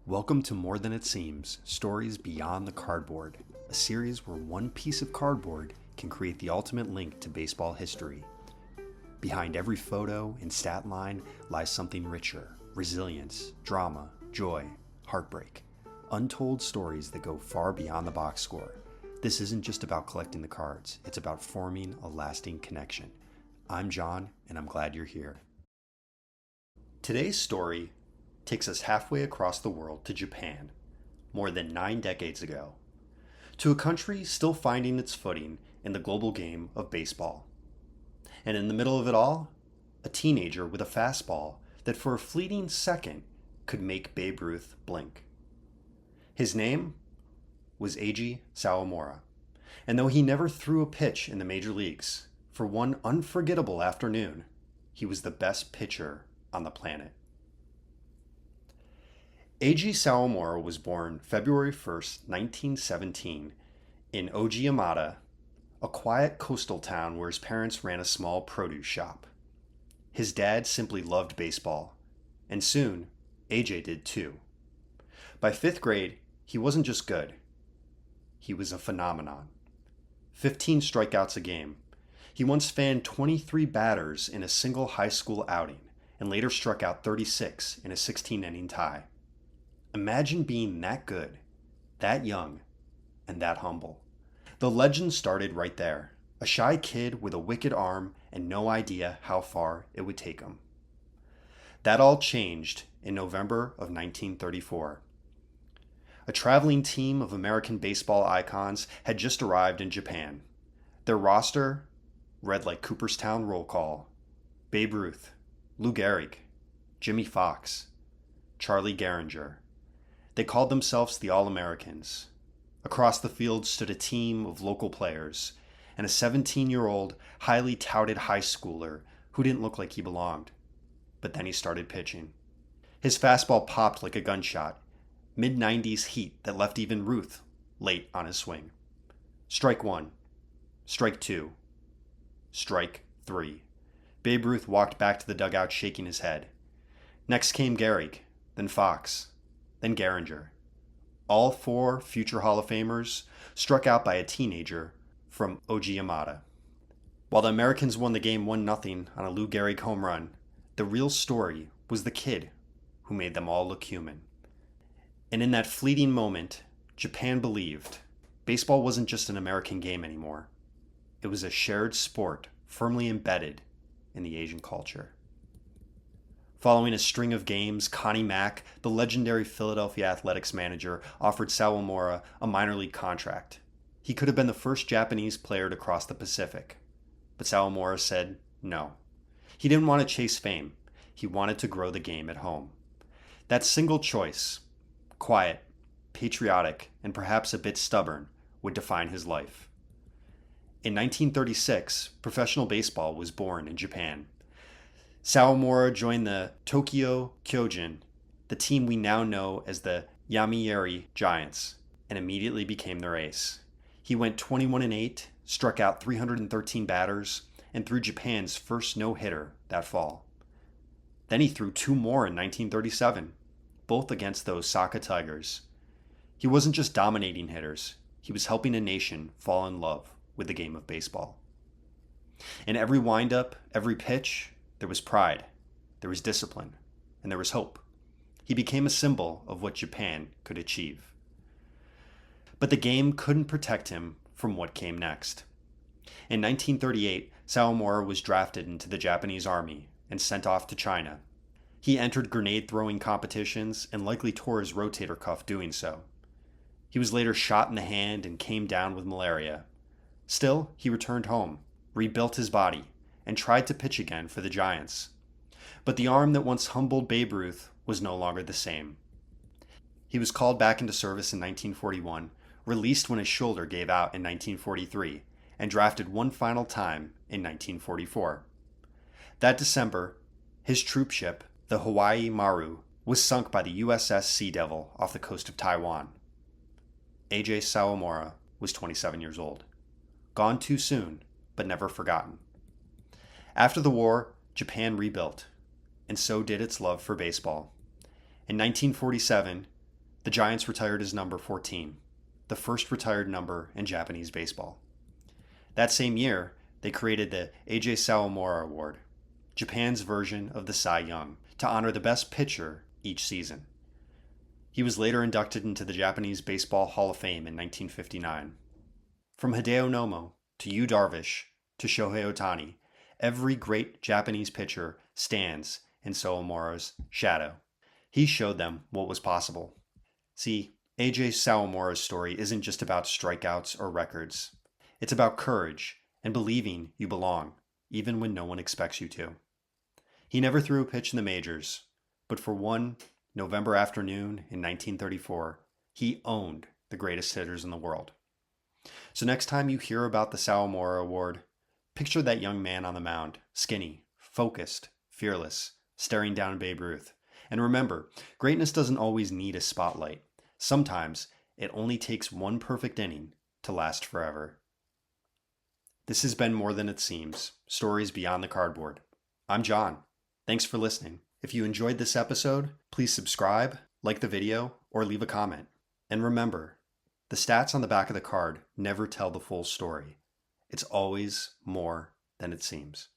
Welcome to More Than It Seems, Stories Beyond the Cardboard, a series where one piece of cardboard can create the ultimate link to baseball history. Behind every photo and stat line lies something richer: resilience, drama, joy, heartbreak. Untold stories that go far beyond the box score. This isn't just about collecting the cards, it's about forming a lasting connection. I'm John, and I'm glad you're here. Today's story takes us halfway across the world to Japan, more than 9 decades ago, to a country still finding its footing in the global game of baseball. And in the middle of it all, a teenager with a fastball that for a fleeting second could make Babe Ruth blink. His name was Eiji Sawamura, and though he never threw a pitch in the major leagues, for one unforgettable afternoon, he was the best pitcher on the planet. Eiji Sawamura was born February 1st, 1917, in Ogiyamata, a quiet coastal town where his parents ran a small produce shop. His dad simply loved baseball, and soon, Eiji did too. By 5th grade, he wasn't just good. He was a phenomenon. 15 strikeouts a game. He once fanned 23 batters in a single high school outing, and later struck out 36 in a 16-inning tie. Imagine being that good, that young, and that humble. The legend started right there. A shy kid with a wicked arm and no idea how far it would take him. That all changed in November of 1934. A traveling team of American baseball icons had just arrived in Japan. Their roster read like Cooperstown roll call: Babe Ruth, Lou Gehrig, Jimmie Foxx, Charlie Gehringer. They called themselves the All-Americans. Across the field stood a team of local players and a 17-year-old, highly touted high schooler who didn't look like he belonged. But then he started pitching. His fastball popped like a gunshot, mid-90s heat that left even Ruth late on his swing. Strike one, strike two, strike three. Babe Ruth walked back to the dugout shaking his head. Next came Gehrig, then Fox, then Gehringer. All 4 future Hall of Famers struck out by a teenager from Ogiyamata. While the Americans won the game 1-0 on a Lou Gehrig home run, the real story was the kid who made them all look human. And in that fleeting moment, Japan believed baseball wasn't just an American game anymore. It was a shared sport firmly embedded in the Asian culture. Following a string of games, Connie Mack, the legendary Philadelphia Athletics manager, offered Sawamura a minor league contract. He could have been the first Japanese player to cross the Pacific. But Sawamura said no. He didn't want to chase fame. He wanted to grow the game at home. That single choice, quiet, patriotic, and perhaps a bit stubborn, would define his life. In 1936, professional baseball was born in Japan. Sawamura joined the Tokyo Kyojin, the team we now know as the Yomiuri Giants, and immediately became their ace. He went 21-8, struck out 313 batters, and threw Japan's first no-hitter that fall. Then he threw 2 more in 1937, both against the Osaka Tigers. He wasn't just dominating hitters, he was helping a nation fall in love with the game of baseball. In every windup, every pitch, there was pride, there was discipline, and there was hope. He became a symbol of what Japan could achieve. But the game couldn't protect him from what came next. In 1938, Sawamura was drafted into the Japanese army and sent off to China. He entered grenade-throwing competitions and likely tore his rotator cuff doing so. He was later shot in the hand and came down with malaria. Still, he returned home, rebuilt his body, and tried to pitch again for the Giants. But the arm that once humbled Babe Ruth was no longer the same. He was called back into service in 1941, released when his shoulder gave out in 1943, and drafted one final time in 1944. That December, his troop ship, the Hawaii Maru, was sunk by the USS Sea Devil off the coast of Taiwan. Eiji Sawamura was 27 years old. Gone too soon, but never forgotten. After the war, Japan rebuilt, and so did its love for baseball. In 1947, The Giants retired his number 14, the first retired number in Japanese baseball. That same year, they created the Eiji Sawamura Award, Japan's version of the Cy Young, to honor the best pitcher each season. He was later inducted into the Japanese Baseball Hall of Fame in 1959. From Hideo Nomo to Yu Darvish to Shohei Ohtani, every great Japanese pitcher stands in Sawamura's shadow. He showed them what was possible. See, Eiji Sawamura's story isn't just about strikeouts or records. It's about courage and believing you belong, even when no one expects you to. He never threw a pitch in the majors, but for one November afternoon in 1934, he owned the greatest hitters in the world. So next time you hear about the Sawamura Award, picture that young man on the mound, skinny, focused, fearless, staring down at Babe Ruth. And remember, greatness doesn't always need a spotlight. Sometimes it only takes one perfect inning to last forever. This has been More Than It Seems, Stories Beyond the Cardboard. I'm John. Thanks for listening. If you enjoyed this episode, please subscribe, like the video, or leave a comment. And remember, the stats on the back of the card never tell the full story. It's always more than it seems.